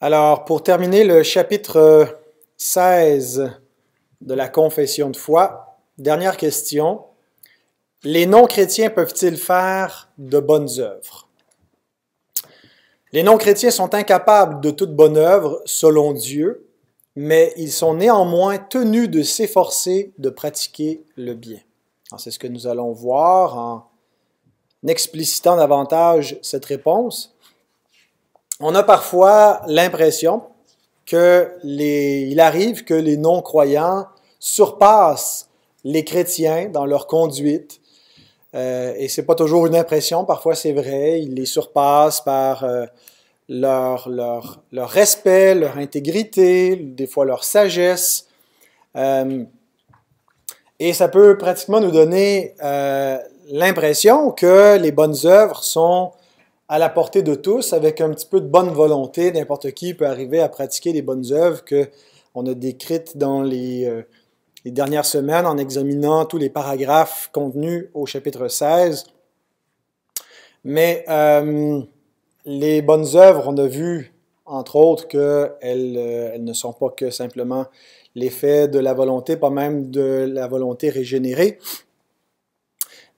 Alors, pour terminer le chapitre 16 de la Confession de foi, dernière question. Les non-chrétiens peuvent-ils faire de bonnes œuvres? Les non-chrétiens sont incapables de toute bonne œuvre selon Dieu, mais ils sont néanmoins tenus de s'efforcer de pratiquer le bien. C'est ce que nous allons voir en explicitant davantage cette réponse. On a parfois l'impression qu'il arrive que les non-croyants surpassent les chrétiens dans leur conduite. Et ce n'est pas toujours une impression, parfois c'est vrai, ils les surpassent par leur respect, leur intégrité, des fois leur sagesse. Et ça peut pratiquement nous donner l'impression que les bonnes œuvres sont à la portée de tous, avec un petit peu de bonne volonté. N'importe qui peut arriver à pratiquer les bonnes œuvres qu'on a décrites dans les dernières semaines en examinant tous les paragraphes contenus au chapitre 16. Mais les bonnes œuvres, on a vu, entre autres, qu'elles ne sont pas que simplement l'effet de la volonté, pas même de la volonté régénérée.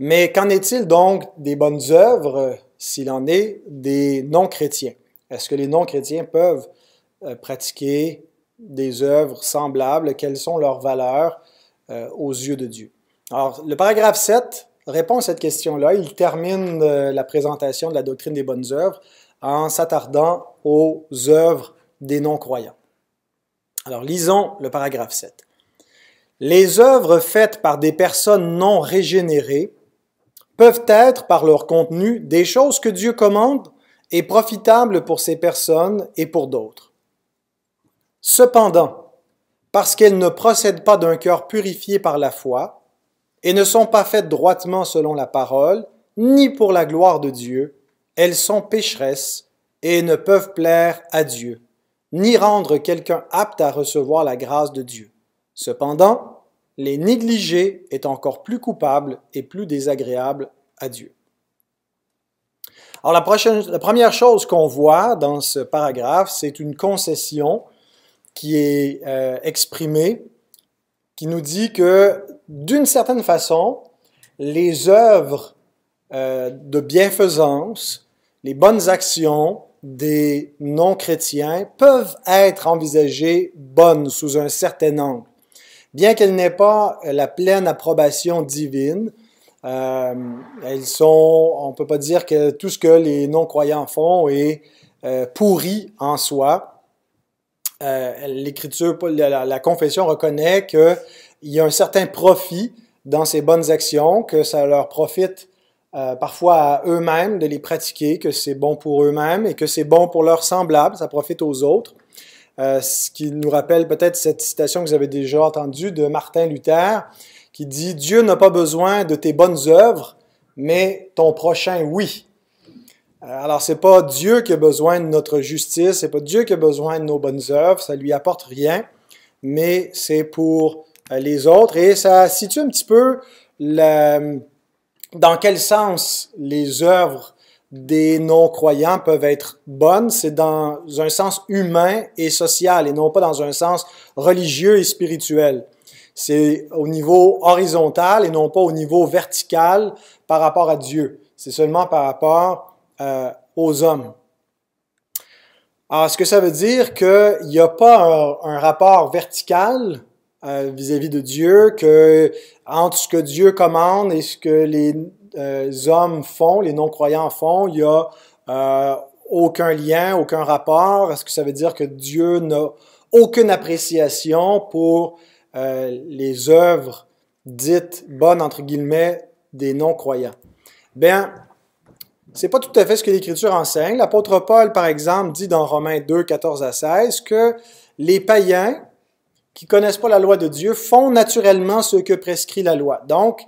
Mais qu'en est-il donc des bonnes œuvres, s'il en est, des non-chrétiens? Est-ce que les non-chrétiens peuvent pratiquer des œuvres semblables? Quelles sont leurs valeurs aux yeux de Dieu? Alors, le paragraphe 7 répond à cette question-là. Il termine la présentation de la doctrine des bonnes œuvres en s'attardant aux œuvres des non-croyants. Alors, lisons le paragraphe 7. Les œuvres faites par des personnes non régénérées peuvent être, par leur contenu, des choses que Dieu commande et profitables pour ces personnes et pour d'autres. Cependant, parce qu'elles ne procèdent pas d'un cœur purifié par la foi et ne sont pas faites droitement selon la parole, ni pour la gloire de Dieu, elles sont pécheresses et ne peuvent plaire à Dieu, ni rendre quelqu'un apte à recevoir la grâce de Dieu. Cependant, les négliger est encore plus coupable et plus désagréable à Dieu. Alors la première chose qu'on voit dans ce paragraphe, c'est une concession qui est exprimée, qui nous dit que d'une certaine façon, les œuvres de bienfaisance, les bonnes actions des non-chrétiens peuvent être envisagées bonnes sous un certain angle. Bien qu'elles n'aient pas la pleine approbation divine, on ne peut pas dire que tout ce que les non-croyants font est pourri en soi. L'Écriture, la confession reconnaît qu'il y a un certain profit dans ces bonnes actions, que ça leur profite parfois à eux-mêmes de les pratiquer, que c'est bon pour eux-mêmes et que c'est bon pour leurs semblables, ça profite aux autres. Ce qui nous rappelle peut-être cette citation que vous avez déjà entendue de Martin Luther, qui dit « Dieu n'a pas besoin de tes bonnes œuvres, mais ton prochain, oui. » Alors, c'est pas Dieu qui a besoin de notre justice, c'est pas Dieu qui a besoin de nos bonnes œuvres, ça lui apporte rien, mais c'est pour les autres. Et ça situe un petit peu dans quel sens les œuvres des non-croyants peuvent être bonnes, c'est dans un sens humain et social et non pas dans un sens religieux et spirituel. C'est au niveau horizontal et non pas au niveau vertical par rapport à Dieu. C'est seulement par rapport aux hommes. Alors, est-ce que ça veut dire qu'il n'y a pas un rapport vertical vis-à-vis de Dieu, que entre ce que Dieu commande et ce que les hommes font, les non-croyants font, il n'y a aucun lien, aucun rapport? Est-ce que ça veut dire que Dieu n'a aucune appréciation pour les œuvres dites bonnes, entre guillemets, des non-croyants? Bien, c'est pas tout à fait ce que l'Écriture enseigne. L'apôtre Paul, par exemple, dit dans Romains 2, 14 à 16, que les païens qui connaissent pas la loi de Dieu font naturellement ce que prescrit la loi. Donc,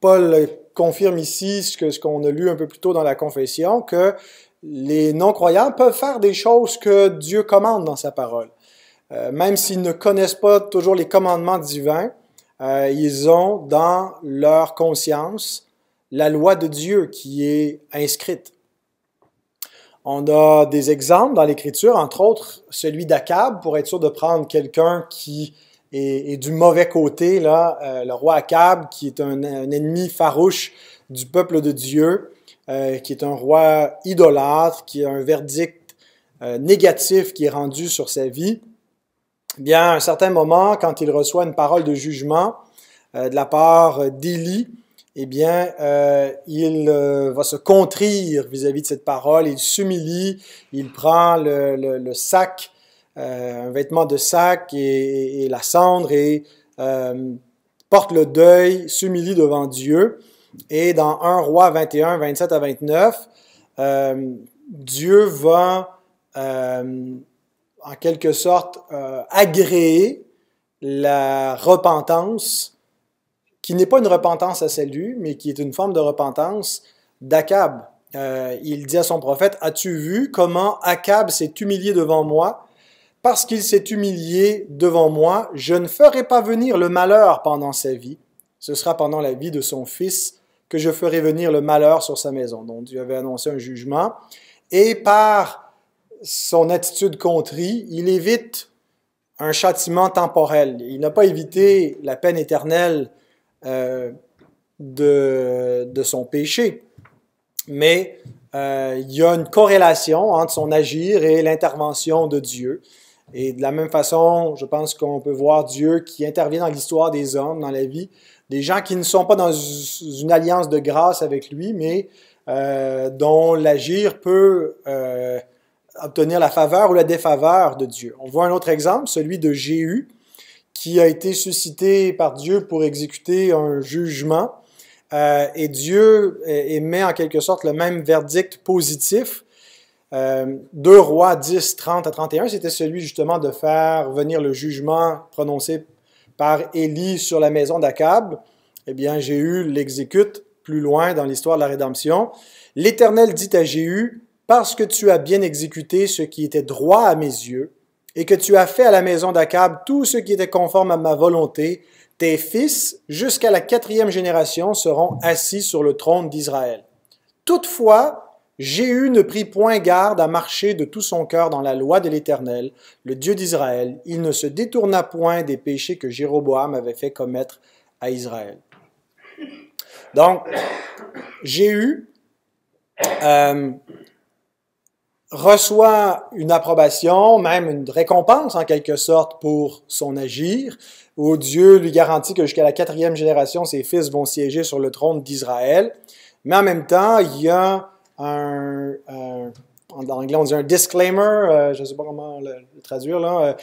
Paul confirme ici ce qu'on a lu un peu plus tôt dans la confession, que les non-croyants peuvent faire des choses que Dieu commande dans sa parole. Même s'ils ne connaissent pas toujours les commandements divins, ils ont dans leur conscience la loi de Dieu qui est inscrite. On a des exemples dans l'Écriture, entre autres celui d'Akab, pour être sûr de prendre quelqu'un qui est du mauvais côté, là, le roi Akab, qui est un ennemi farouche du peuple de Dieu, qui est un roi idolâtre, qui a un verdict négatif qui est rendu sur sa vie. Eh bien, à un certain moment, quand il reçoit une parole de jugement de la part d'Élie, eh bien, il va se contrir vis-à-vis de cette parole, il s'humilie, il prend le sac, un vêtement de sac et la cendre et porte le deuil, s'humilie devant Dieu. Et dans 1 Roi 21, 27 à 29, Dieu va en quelque sorte agréer la repentance qui n'est pas une repentance à salut, mais qui est une forme de repentance d'Akab. Il dit à son prophète, « As-tu vu comment Akab s'est humilié devant moi? Parce qu'il s'est humilié devant moi, je ne ferai pas venir le malheur pendant sa vie. Ce sera pendant la vie de son fils que je ferai venir le malheur sur sa maison. » Donc Dieu avait annoncé un jugement. Et par son attitude contrie, il évite un châtiment temporel. Il n'a pas évité la peine éternelle de son péché. Mais il y a une corrélation entre son agir et l'intervention de Dieu. Et de la même façon, je pense qu'on peut voir Dieu qui intervient dans l'histoire des hommes, dans la vie, des gens qui ne sont pas dans une alliance de grâce avec lui, mais dont l'agir peut obtenir la faveur ou la défaveur de Dieu. On voit un autre exemple, celui de Jéhu, qui a été suscité par Dieu pour exécuter un jugement. Et Dieu émet en quelque sorte le même verdict positif. 2 Rois 10, 30 à 31, c'était celui justement de faire venir le jugement prononcé par Élie sur la maison d'Akab. Eh bien, Jéhu l'exécute plus loin dans l'histoire de la rédemption. « L'Éternel dit à Jéhu, « Parce que tu as bien exécuté ce qui était droit à mes yeux, et que tu as fait à la maison d'Akab tout ce qui était conforme à ma volonté, tes fils, jusqu'à la 4e génération, seront assis sur le trône d'Israël. Toutefois, Jéhu ne prit point garde à marcher de tout son cœur dans la loi de l'Éternel, le Dieu d'Israël. Il ne se détourna point des péchés que Jéroboam avait fait commettre à Israël. » Donc, Jéhu reçoit une approbation, même une récompense en quelque sorte pour son agir, où Dieu lui garantit que jusqu'à la 4e génération, ses fils vont siéger sur le trône d'Israël. Mais en même temps, il y a en anglais on dit un disclaimer, je ne sais pas comment le traduire là,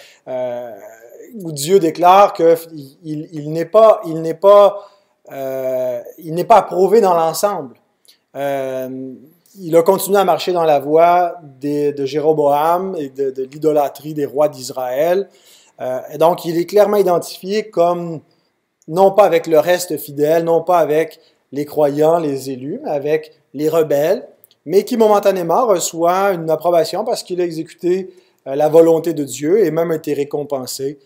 où Dieu déclare qu'il n'est pas approuvé dans l'ensemble. Il a continué à marcher dans la voie de Jéroboam et de l'idolâtrie des rois d'Israël. Et donc, il est clairement identifié comme, non pas avec le reste fidèle, non pas avec les croyants, les élus, mais avec les rebelles, mais qui momentanément reçoit une approbation parce qu'il a exécuté la volonté de Dieu et même été récompensé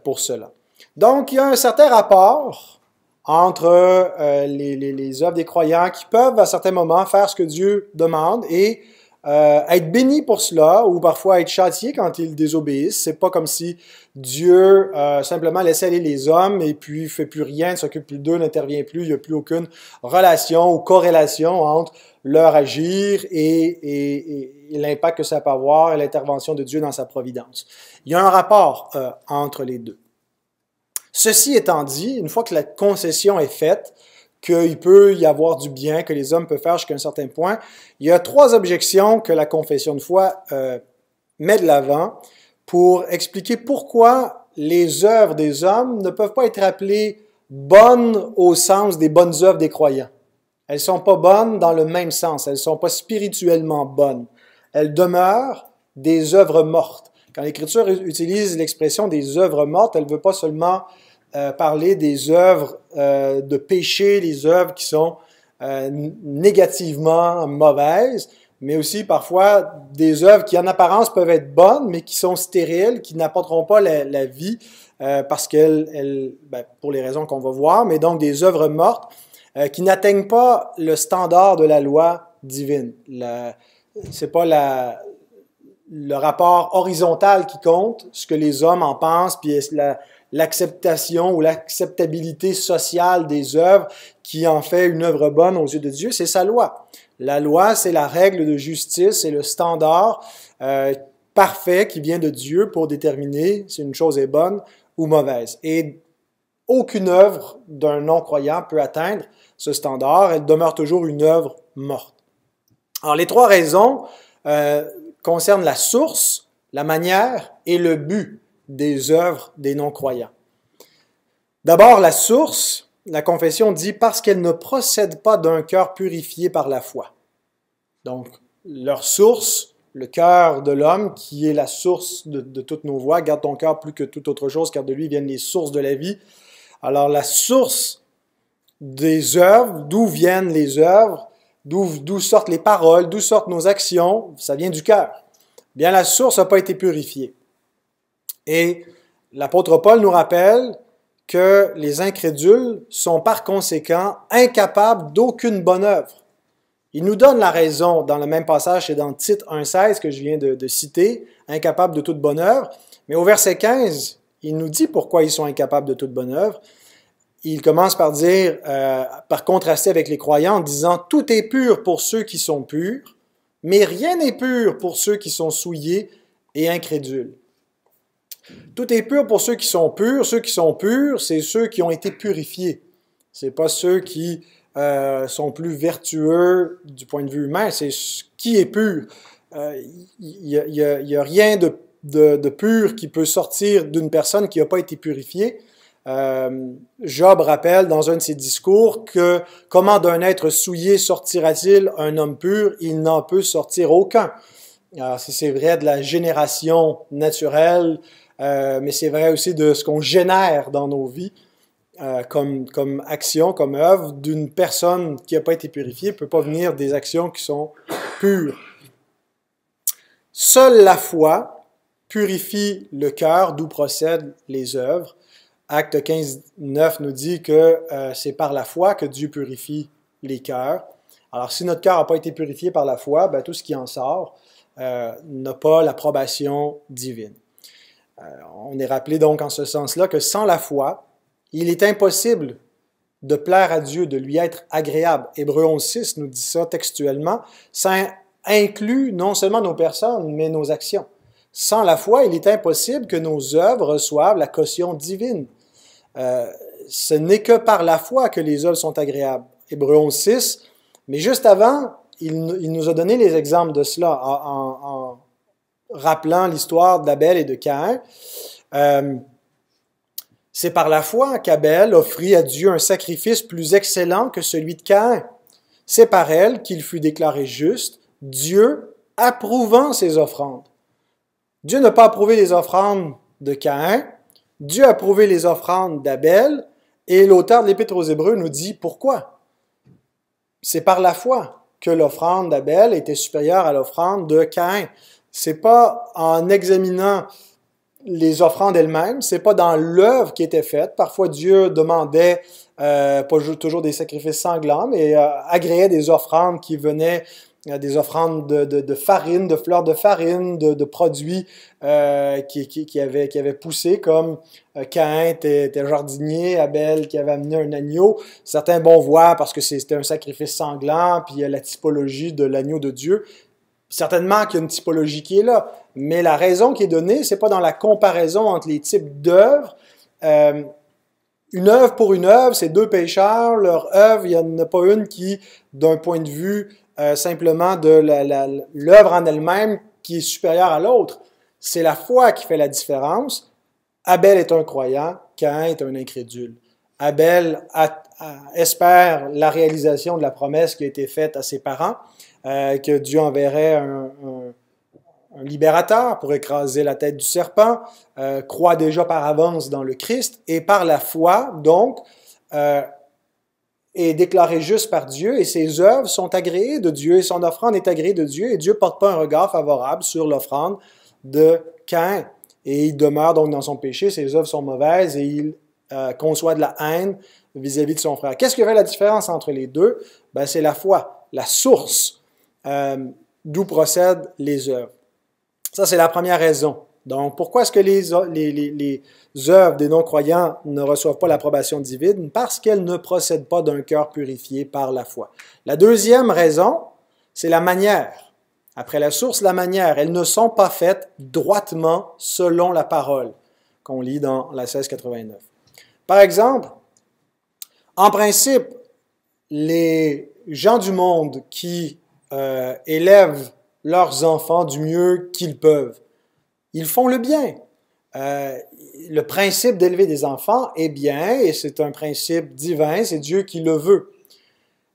pour cela. Donc, il y a un certain rapport entre les œuvres des croyants qui peuvent à certains moments faire ce que Dieu demande et être bénis pour cela ou parfois être châtiés quand ils désobéissent. C'est pas comme si Dieu simplement laissait aller les hommes et puis fait plus rien, ne s'occupe plus d'eux, n'intervient plus, il n'y a plus aucune relation ou corrélation entre leur agir et l'impact que ça peut avoir et l'intervention de Dieu dans sa providence. Il y a un rapport entre les deux. Ceci étant dit, une fois que la concession est faite, qu'il peut y avoir du bien, que les hommes peuvent faire jusqu'à un certain point, il y a 3 objections que la confession de foi met de l'avant pour expliquer pourquoi les œuvres des hommes ne peuvent pas être appelées bonnes au sens des bonnes œuvres des croyants. Elles ne sont pas bonnes dans le même sens, elles ne sont pas spirituellement bonnes. Elles demeurent des œuvres mortes. Quand l'Écriture utilise l'expression des œuvres mortes, elle ne veut pas seulement parler des œuvres de péché, les œuvres qui sont négativement mauvaises, mais aussi parfois des œuvres qui en apparence peuvent être bonnes, mais qui sont stériles, qui n'apporteront pas la vie parce qu'elles, pour les raisons qu'on va voir, mais donc des œuvres mortes qui n'atteignent pas le standard de la loi divine. c'est pas le rapport horizontal qui compte, ce que les hommes en pensent, puis l'acceptation ou l'acceptabilité sociale des œuvres qui en fait une œuvre bonne aux yeux de Dieu, c'est sa loi. La loi, c'est la règle de justice, c'est le standard parfait qui vient de Dieu pour déterminer si une chose est bonne ou mauvaise. Et aucune œuvre d'un non-croyant peut atteindre ce standard, elle demeure toujours une œuvre morte. Alors, les trois raisons concernent la source, la manière et le but des œuvres des non-croyants. D'abord, la source, la confession dit « parce qu'elle ne procède pas d'un cœur purifié par la foi ». Donc, leur source, le cœur de l'homme, qui est la source de toutes nos voies, garde ton cœur plus que toute autre chose, car de lui viennent les sources de la vie. Alors, la source des œuvres, d'où viennent les œuvres, d'où sortent les paroles, d'où sortent nos actions, ça vient du cœur. Bien, la source n'a pas été purifiée. Et l'apôtre Paul nous rappelle que les incrédules sont par conséquent incapables d'aucune bonne œuvre. Il nous donne la raison dans le même passage, c'est dans Tite 1,16 que je viens de citer, incapables de toute bonne œuvre. Mais au verset 15, il nous dit pourquoi ils sont incapables de toute bonne œuvre. Il commence par dire, par contraster avec les croyants, en disant « Tout est pur pour ceux qui sont purs, mais rien n'est pur pour ceux qui sont souillés et incrédules. » Tout est pur pour ceux qui sont purs. Ceux qui sont purs, c'est ceux qui ont été purifiés. Ce n'est pas ceux qui sont plus vertueux du point de vue humain, c'est qui est pur. Il y a rien de pur qui peut sortir d'une personne qui n'a pas été purifiée. Job rappelle dans un de ses discours que comment d'un être souillé sortira-t-il un homme pur? Il n'en peut sortir aucun. Alors, c'est vrai de la génération naturelle, mais c'est vrai aussi de ce qu'on génère dans nos vies comme action, comme œuvre d'une personne qui n'a pas été purifiée. Il ne peut pas venir des actions qui sont pures. Seule la foi purifie le cœur d'où procèdent les œuvres. Acte 15, 9 nous dit que c'est par la foi que Dieu purifie les cœurs. Alors, si notre cœur n'a pas été purifié par la foi, ben, tout ce qui en sort n'a pas l'approbation divine. On est rappelé donc en ce sens-là que sans la foi, il est impossible de plaire à Dieu, de lui être agréable. Hébreux 11.6 nous dit ça textuellement. Ça inclut non seulement nos personnes, mais nos actions. Sans la foi, il est impossible que nos œuvres reçoivent la caution divine. Ce n'est que par la foi que les œuvres sont agréables. Hébreux 11.6. Mais juste avant, il nous a donné les exemples de cela en rappelant l'histoire d'Abel et de Caïn. C'est par la foi qu'Abel offrit à Dieu un sacrifice plus excellent que celui de Caïn. C'est par elle qu'il fut déclaré juste, Dieu approuvant ses offrandes. Dieu n'a pas approuvé les offrandes de Caïn, Dieu a approuvé les offrandes d'Abel, et l'auteur de l'Épître aux Hébreux nous dit pourquoi. C'est par la foi que l'offrande d'Abel était supérieure à l'offrande de Caïn. C'est pas en examinant les offrandes elles-mêmes, c'est pas dans l'œuvre qui était faite. Parfois, Dieu demandait pas toujours des sacrifices sanglants, mais agréait des offrandes qui venaient, des offrandes de farine, de fleurs de farine, de produits qui avaient poussé, comme Caïn était jardinier, Abel qui avait amené un agneau. Certains vont voir parce que c'était un sacrifice sanglant, puis il y a la typologie de l'agneau de Dieu. Certainement qu'il y a une typologie qui est là, mais la raison qui est donnée, c'est pas dans la comparaison entre les types d'œuvres. Une œuvre pour une œuvre, c'est deux pécheurs, leur œuvre, il n'y en a pas une qui, d'un point de vue simplement de l'œuvre en elle-même, qui est supérieure à l'autre. C'est la foi qui fait la différence. Abel est un croyant, Caïn est un incrédule. Abel espère la réalisation de la promesse qui a été faite à ses parents, que Dieu enverrait un libérateur pour écraser la tête du serpent, croit déjà par avance dans le Christ, et par la foi, donc, est déclaré juste par Dieu, et ses œuvres sont agréées de Dieu, et son offrande est agréée de Dieu, et Dieu ne porte pas un regard favorable sur l'offrande de Caïn. Et il demeure donc dans son péché, ses œuvres sont mauvaises, et il conçoit de la haine vis-à-vis de son frère. Qu'est-ce qui fait la différence entre les deux? Ben, c'est la foi, la source. d'où procèdent les œuvres. Ça, c'est la première raison. Donc, pourquoi est-ce que les œuvres des non-croyants ne reçoivent pas l'approbation divine? Parce qu'elles ne procèdent pas d'un cœur purifié par la foi. La deuxième raison, c'est la manière. Après la source, la manière. Elles ne sont pas faites droitement selon la parole, qu'on lit dans la 1689. Par exemple, en principe, les gens du monde qui élèvent leurs enfants du mieux qu'ils peuvent, ils font le bien. Le principe d'élever des enfants est bien, et c'est un principe divin, c'est Dieu qui le veut.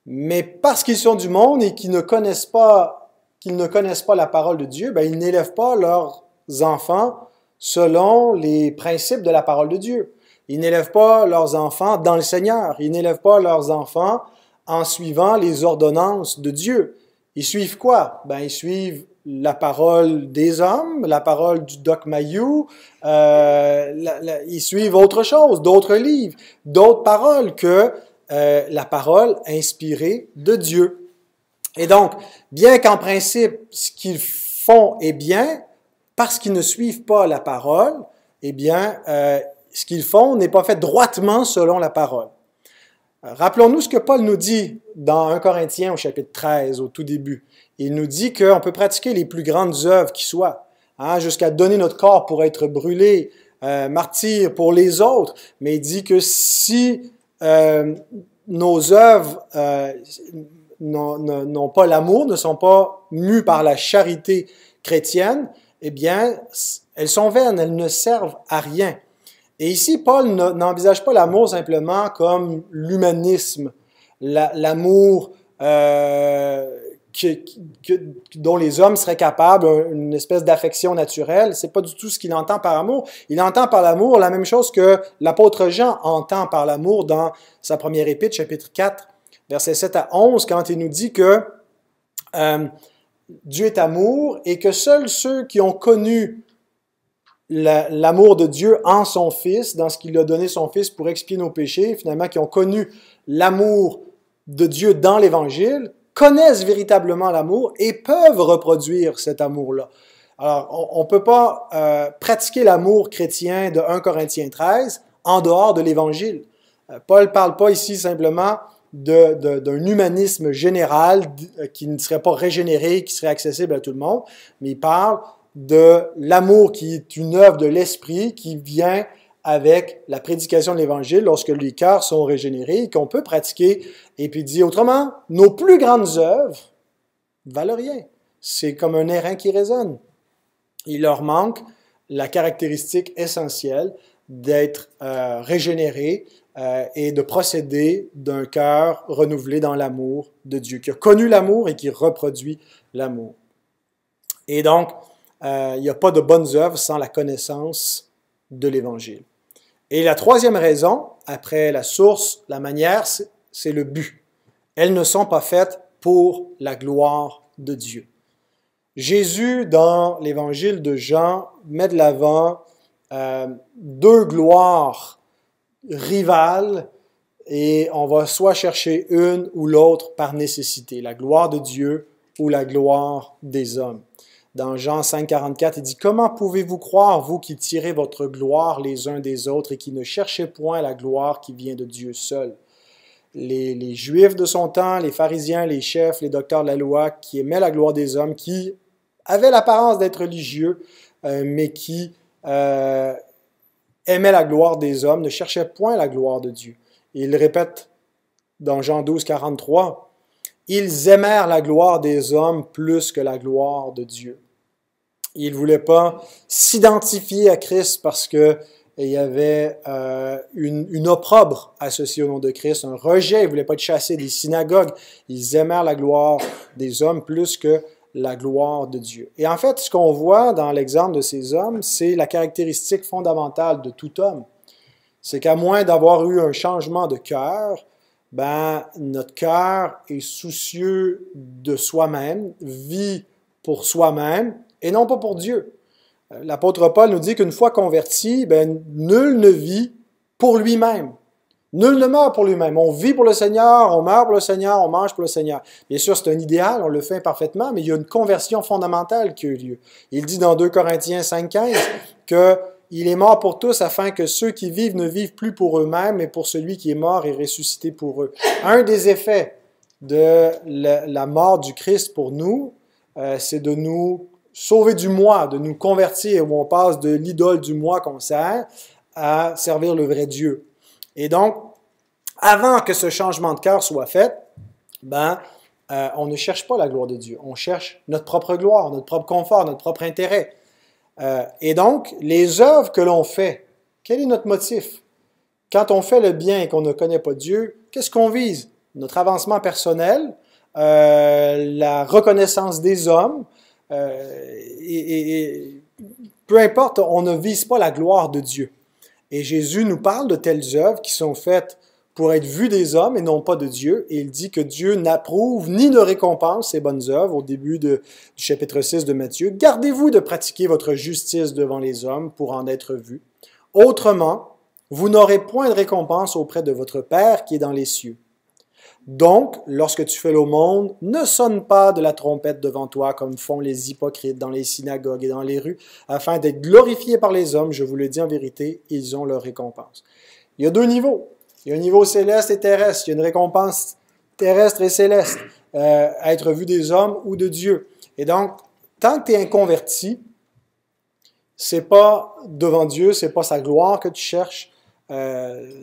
Mais parce qu'ils sont du monde et qu'ils ne connaissent pas la parole de Dieu, ben, ils n'élèvent pas leurs enfants selon les principes de la parole de Dieu. Ils n'élèvent pas leurs enfants dans le Seigneur. Ils n'élèvent pas leurs enfants en suivant les ordonnances de Dieu. Ils suivent quoi? Ben, ils suivent la parole des hommes, la parole du Doc Mayou, ils suivent autre chose, d'autres livres, d'autres paroles que la parole inspirée de Dieu. Et donc, bien qu'en principe, ce qu'ils font est bien, parce qu'ils ne suivent pas la parole, eh bien, ce qu'ils font n'est pas fait droitement selon la parole. Rappelons-nous ce que Paul nous dit dans 1 Corinthiens au chapitre 13, au tout début. Il nous dit qu'on peut pratiquer les plus grandes œuvres qui soient, hein, jusqu'à donner notre corps pour être brûlé, martyr pour les autres, mais il dit que si nos œuvres n'ont pas l'amour, ne sont pas mues par la charité chrétienne, eh bien, elles sont vaines, elles ne servent à rien. Et ici, Paul n'envisage pas l'amour simplement comme l'humanisme, l'amour dont les hommes seraient capables, une espèce d'affection naturelle. C'est pas du tout ce qu'il entend par amour. Il entend par l'amour la même chose que l'apôtre Jean entend par l'amour dans sa première épître, chapitre 4, versets 7 à 11, quand il nous dit que Dieu est amour et que seuls ceux qui ont connu l'amour de Dieu en son Fils, dans ce qu'il a donné son Fils pour expier nos péchés, finalement, qui ont connu l'amour de Dieu dans l'Évangile, connaissent véritablement l'amour et peuvent reproduire cet amour-là. Alors, on ne peut pas pratiquer l'amour chrétien de 1 Corinthiens 13 en dehors de l'Évangile. Paul ne parle pas ici simplement d'un humanisme général qui ne serait pas régénéré, qui serait accessible à tout le monde, mais il parle de l'amour qui est une œuvre de l'Esprit qui vient avec la prédication de l'Évangile lorsque les cœurs sont régénérés et qu'on peut pratiquer. Et puis il dit autrement, nos plus grandes œuvres valent rien. C'est comme un airain qui résonne. Il leur manque la caractéristique essentielle d'être régénéré et de procéder d'un cœur renouvelé dans l'amour de Dieu, qui a connu l'amour et qui reproduit l'amour. Et donc, il n'y a pas de bonnes œuvres sans la connaissance de l'Évangile. Et la troisième raison, après la source, la manière, c'est le but. Elles ne sont pas faites pour la gloire de Dieu. Jésus, dans l'Évangile de Jean, met de l'avant deux gloires rivales et on va soit chercher une ou l'autre par nécessité, la gloire de Dieu ou la gloire des hommes. Dans Jean 5, 44, il dit « Comment pouvez-vous croire, vous qui tirez votre gloire les uns des autres et qui ne cherchez point la gloire qui vient de Dieu seul? » Les Juifs de son temps, les pharisiens, les chefs, les docteurs de la loi, qui aimaient la gloire des hommes, qui avaient l'apparence d'être religieux, mais qui aimaient la gloire des hommes, ne cherchaient point la gloire de Dieu. Et il répète dans Jean 12, 43, « Ils aimèrent la gloire des hommes plus que la gloire de Dieu. » Ils ne voulaient pas s'identifier à Christ parce qu'il y avait une opprobre associée au nom de Christ, un rejet. Ils ne voulaient pas être chassés des synagogues. Ils aimèrent la gloire des hommes plus que la gloire de Dieu. Et en fait, ce qu'on voit dans l'exemple de ces hommes, c'est la caractéristique fondamentale de tout homme. C'est qu'à moins d'avoir eu un changement de cœur, notre cœur est soucieux de soi-même, vit pour soi-même et non pas pour Dieu. L'apôtre Paul nous dit qu'une fois converti, nul ne vit pour lui-même. Nul ne meurt pour lui-même. On vit pour le Seigneur, on meurt pour le Seigneur, on mange pour le Seigneur. Bien sûr, c'est un idéal, on le fait imparfaitement, mais il y a une conversion fondamentale qui a eu lieu. Il dit dans 2 Corinthiens 5,15 qu'il est mort pour tous afin que ceux qui vivent ne vivent plus pour eux-mêmes, mais pour celui qui est mort et ressuscité pour eux. Un des effets de la mort du Christ pour nous, c'est de nous sauver du moi, de nous convertir, où on passe de l'idole du moi qu'on sert à servir le vrai Dieu. Et donc, avant que ce changement de cœur soit fait, on ne cherche pas la gloire de Dieu. On cherche notre propre gloire, notre propre confort, notre propre intérêt. Et donc, les œuvres que l'on fait, quel est notre motif? Quand on fait le bien et qu'on ne connaît pas Dieu, qu'est-ce qu'on vise? Notre avancement personnel, la reconnaissance des hommes, et peu importe, on ne vise pas la gloire de Dieu. Et Jésus nous parle de telles œuvres qui sont faites pour être vues des hommes et non pas de Dieu. Et il dit que Dieu n'approuve ni ne récompense ces bonnes œuvres au début du chapitre 6 de Matthieu. Gardez-vous de pratiquer votre justice devant les hommes pour en être vus. Autrement, vous n'aurez point de récompense auprès de votre Père qui est dans les cieux. Donc, lorsque tu fais l'aumône, ne sonne pas de la trompette devant toi comme font les hypocrites dans les synagogues et dans les rues, afin d'être glorifiés par les hommes. Je vous le dis en vérité, ils ont leur récompense. Il y a deux niveaux. Il y a un niveau céleste et terrestre. Il y a une récompense terrestre et céleste, à être vu des hommes ou de Dieu. Et donc, tant que tu es inconverti, c'est pas devant Dieu, c'est pas sa gloire que tu cherches.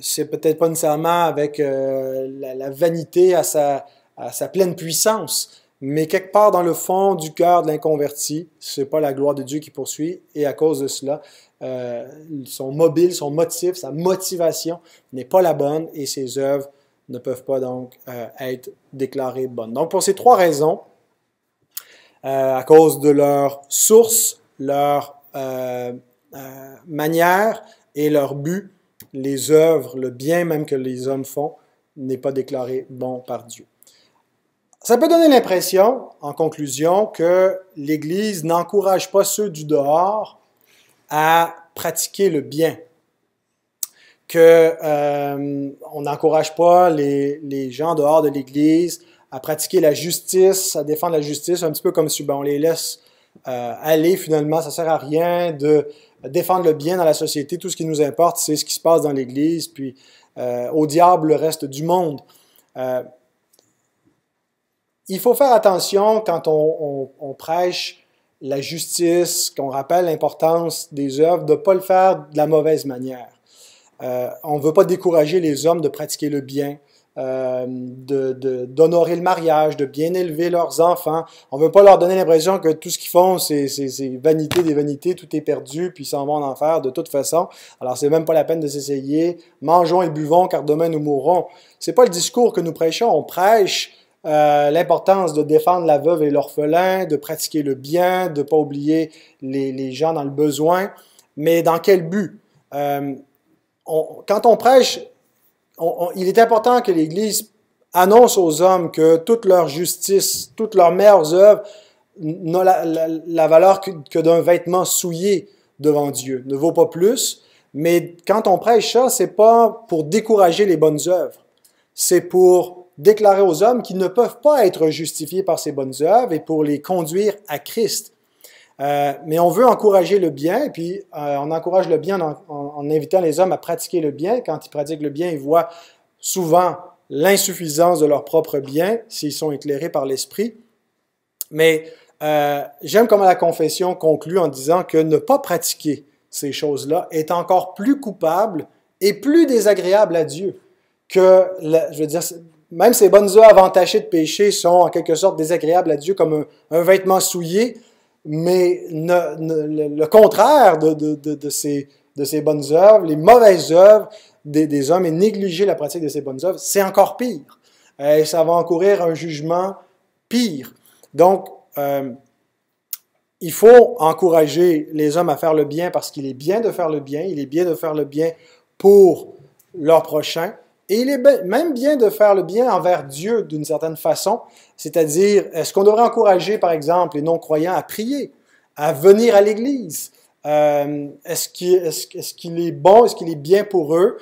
C'est peut-être pas nécessairement avec la vanité à sa pleine puissance, mais quelque part dans le fond du cœur de l'inconverti, c'est pas la gloire de Dieu qui poursuit, et à cause de cela, son mobile, son motif, sa motivation n'est pas la bonne, et ses œuvres ne peuvent pas donc être déclarées bonnes. Donc pour ces trois raisons, à cause de leur source, leur manière et leur but, les œuvres, le bien même que les hommes font, n'est pas déclaré bon par Dieu. Ça peut donner l'impression, en conclusion, que l'Église n'encourage pas ceux du dehors à pratiquer le bien, qu'on n'encourage pas les gens dehors de l'Église à pratiquer la justice, à défendre la justice, un petit peu comme si on les laisse aller finalement, ça ne sert à rien de défendre le bien dans la société, tout ce qui nous importe, c'est ce qui se passe dans l'Église, puis au diable le reste du monde. Il faut faire attention quand on prêche la justice, qu'on rappelle l'importance des œuvres, de ne pas le faire de la mauvaise manière. On ne veut pas décourager les hommes de pratiquer le bien, d'honorer le mariage, de bien élever leurs enfants. On ne veut pas leur donner l'impression que tout ce qu'ils font, c'est vanité des vanités, tout est perdu, puis ils s'en vont en enfer de toute façon. Alors, c'est même pas la peine de s'essayer. Mangeons et buvons, car demain nous mourrons. C'est pas le discours que nous prêchons. On prêche l'importance de défendre la veuve et l'orphelin, de pratiquer le bien, de ne pas oublier les gens dans le besoin. Mais dans quel but? Quand on prêche, il est important que l'Église annonce aux hommes que toute leur justice, toutes leurs meilleures œuvres n'ont la valeur que d'un vêtement souillé devant Dieu, ne vaut pas plus. Mais quand on prêche ça, c'est pas pour décourager les bonnes œuvres, c'est pour déclarer aux hommes qu'ils ne peuvent pas être justifiés par ces bonnes œuvres et pour les conduire à Christ. Mais on veut encourager le bien, et puis on encourage le bien en invitant les hommes à pratiquer le bien. Quand ils pratiquent le bien, ils voient souvent l'insuffisance de leur propre bien, s'ils sont éclairés par l'Esprit. Mais j'aime comment la confession conclut en disant que ne pas pratiquer ces choses-là est encore plus coupable et plus désagréable à Dieu que, je veux dire, même ces bonnes œuvres entachées de péché sont en quelque sorte désagréables à Dieu comme un vêtement souillé. Mais le contraire de ces bonnes œuvres, les mauvaises œuvres des hommes et négliger la pratique de ces bonnes œuvres, c'est encore pire. Et ça va encourir un jugement pire. Donc, il faut encourager les hommes à faire le bien parce qu'il est bien de faire le bien, il est bien de faire le bien pour leur prochain. Et il est même bien de faire le bien envers Dieu d'une certaine façon, c'est-à-dire, est-ce qu'on devrait encourager, par exemple, les non-croyants à prier, à venir à l'Église, Est-ce qu'il est bon, est-ce qu'il est bien pour eux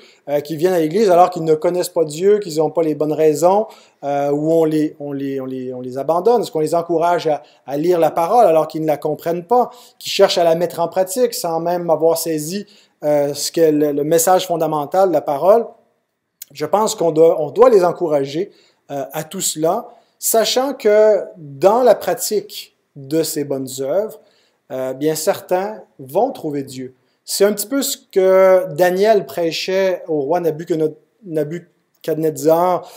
qu'ils viennent à l'Église alors qu'ils ne connaissent pas Dieu, qu'ils n'ont pas les bonnes raisons, ou on les abandonne? Est-ce qu'on les encourage à lire la parole alors qu'ils ne la comprennent pas, qu'ils cherchent à la mettre en pratique sans même avoir saisi ce qu'est le message fondamental de la parole? Je pense qu'on doit les encourager à tout cela, sachant que dans la pratique de ces bonnes œuvres, bien certains vont trouver Dieu. C'est un petit peu ce que Daniel prêchait au roi Nabuchodonosor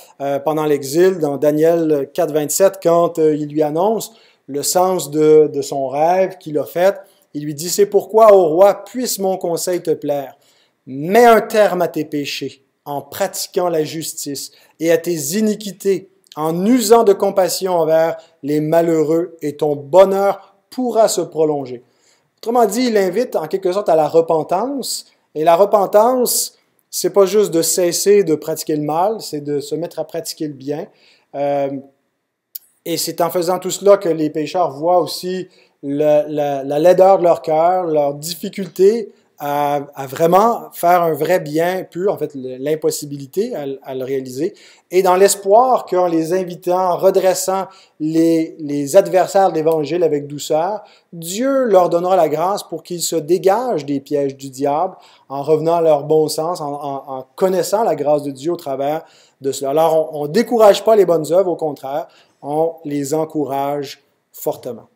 pendant l'exil, dans Daniel 4, 27, quand il lui annonce le sens de son rêve qu'il a fait. Il lui dit, « C'est pourquoi, ô roi, puisse mon conseil te plaire. Mets un terme à tes péchés en pratiquant la justice et à tes iniquités, en usant de compassion envers les malheureux, et ton bonheur pourra se prolonger. » Autrement dit, il invite en quelque sorte à la repentance. Et la repentance, c'est pas juste de cesser de pratiquer le mal, c'est de se mettre à pratiquer le bien. Et c'est en faisant tout cela que les pécheurs voient aussi la laideur de leur cœur, leur difficulté à vraiment faire un vrai bien pur, en fait l'impossibilité à le réaliser, et dans l'espoir qu'en les invitant, en redressant les adversaires de l'Évangile avec douceur, Dieu leur donnera la grâce pour qu'ils se dégagent des pièges du diable en revenant à leur bon sens, en connaissant la grâce de Dieu au travers de cela. Alors on ne décourage pas les bonnes œuvres, au contraire, on les encourage fortement.